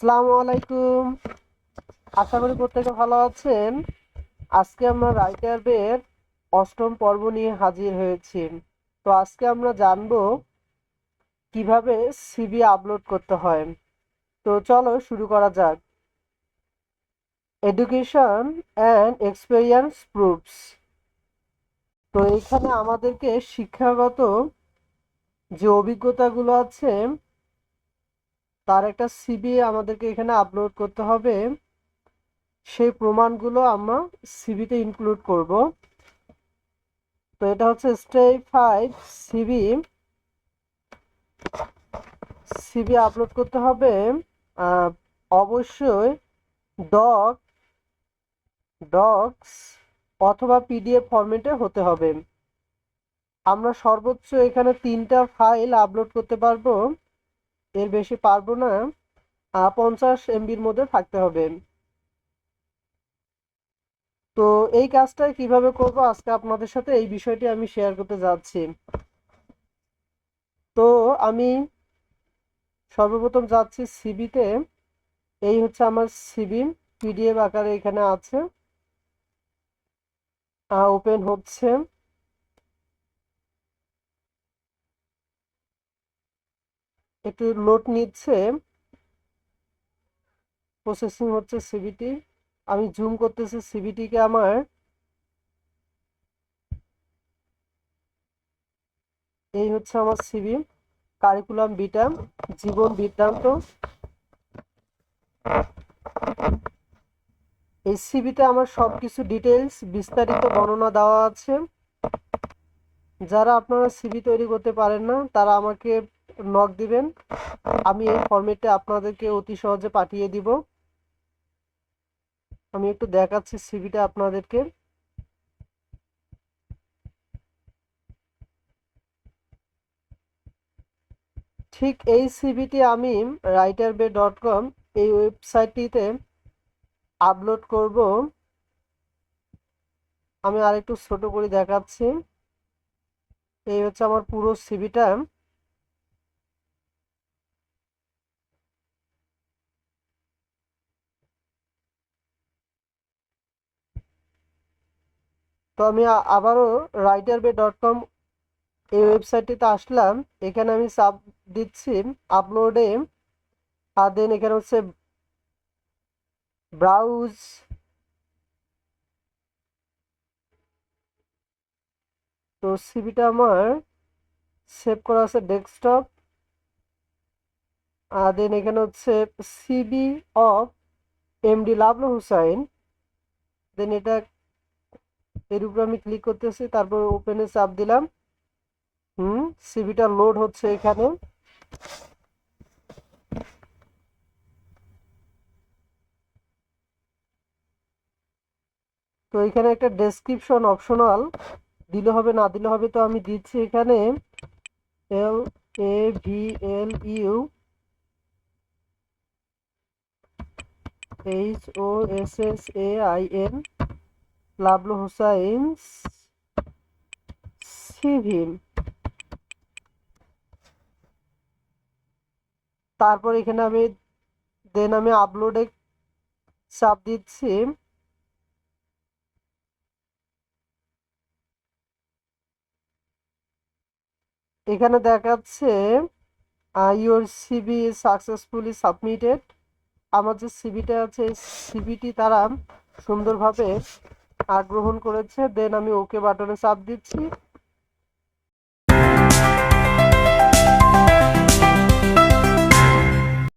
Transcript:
আসসালামু আলাইকুম। আশা করি প্রত্যেকে ভালো আছেন। আজকে আমরা রাইটার বের অষ্টম পর্ব নিয়ে হাজির হয়েছি। তো আজকে আমরা জানবো কিভাবে সিভি আপলোড করতে হয়। তো চলো শুরু করা যাক। Education and experience proofs. তো এখানে আমাদেরকে শিক্ষাগত যে অভিজ্ঞতাগুলো আছে তার একটা সিভি আমাদেরকে এখানে আপলোড করতে হবে। সেই প্রমাণগুলো আমরা সিভিতে ইনক্লুড করব। তো এটা হচ্ছে স্টেপ 5 সিভি। সিভি আপলোড করতে হবে আহ, অবশ্যই ডক ডক্স অথবা পিডিএফ ফরম্যাটে হতে হবে। আমরা সর্বোচ্চ এখানে 3টা ফাইল আপলোড করতে পারবো, এর বেশি পারবো না। 50 এমবির মধ্যে থাকতে হবে। তো এই কাজটা কিভাবে করব আজকে আপনাদের সাথে এই বিষয়টি আমি শেয়ার করতে যাচ্ছি। তো আমি সর্বপ্রথম যাচ্ছি সিভিতে। এই হচ্ছে আমার সিভি, পিডিএফ আকারে এখানে আছে। ওপেন হচ্ছে। একটু লোড নিচ্ছে, প্রসেসিং হচ্ছে সিভিটি। আমি জুম করতেছি সিভিটিকে আমার। এই হচ্ছে আমার সিভি, কারিকুলাম বিটা, জীবন বৃত্তান্ত। এই সিভিতে আমার সবকিছু ডিটেলস বিস্তারিত বর্ণনা দেওয়া আছে। যারা আপনারা সিভি তৈরি করতে পারেন না তারা আমাকে নক দিবেন, আমি এই ফরম্যাটে আপনাদেরকে অতি সহজে পাঠিয়ে দিব। আমি একটু দেখাচ্ছি সিভিটা আপনাদেরকে। ঠিক এই সিভিটি আমি writerbe.com এই ওয়েবসাইটটিতে আপলোড করব। আমি আরেকটু ছোট করে দেখাচ্ছি। এই হচ্ছে আমার পুরো সিভিটা। তো আমি আবারও writerbe.com এই ওয়েবসাইটটিতে আসলাম। এখানে আমি চাপ দিচ্ছি আপলোডে। আর দেন এখানে হচ্ছে ব্রাউজ। তো সিভিটা আমার সেভ করা আছে ডেস্কটপ। আর দেন এখানে হচ্ছে CB of MD Lablu Hussain. Then এটা এর উপর আমি ক্লিক করতেছি, তারপর ওপেনে চাপ দিলাম। সিভিটা লোড হচ্ছে এখানে। তো এখানে একটা ডেসক্রিপশন অপশনাল দিলে হবে না দিলে হবে, তো আমি দিচ্ছি এখানে LAVLUHOSSAIN লাবলু হুসাইন সিভি। তারপর এখানে আমি আপলোডে চাপ দিচ্ছি। এখানে দেখাচ্ছে ইউর সিভি সাকসেসফুলি সাবমিটেড। আমার যে সিভিটা আছে সিভিটি তারা সুন্দরভাবে গ্রহণ করেছে। দেন আমি ওকে বাটনে চাপ দিচ্ছি।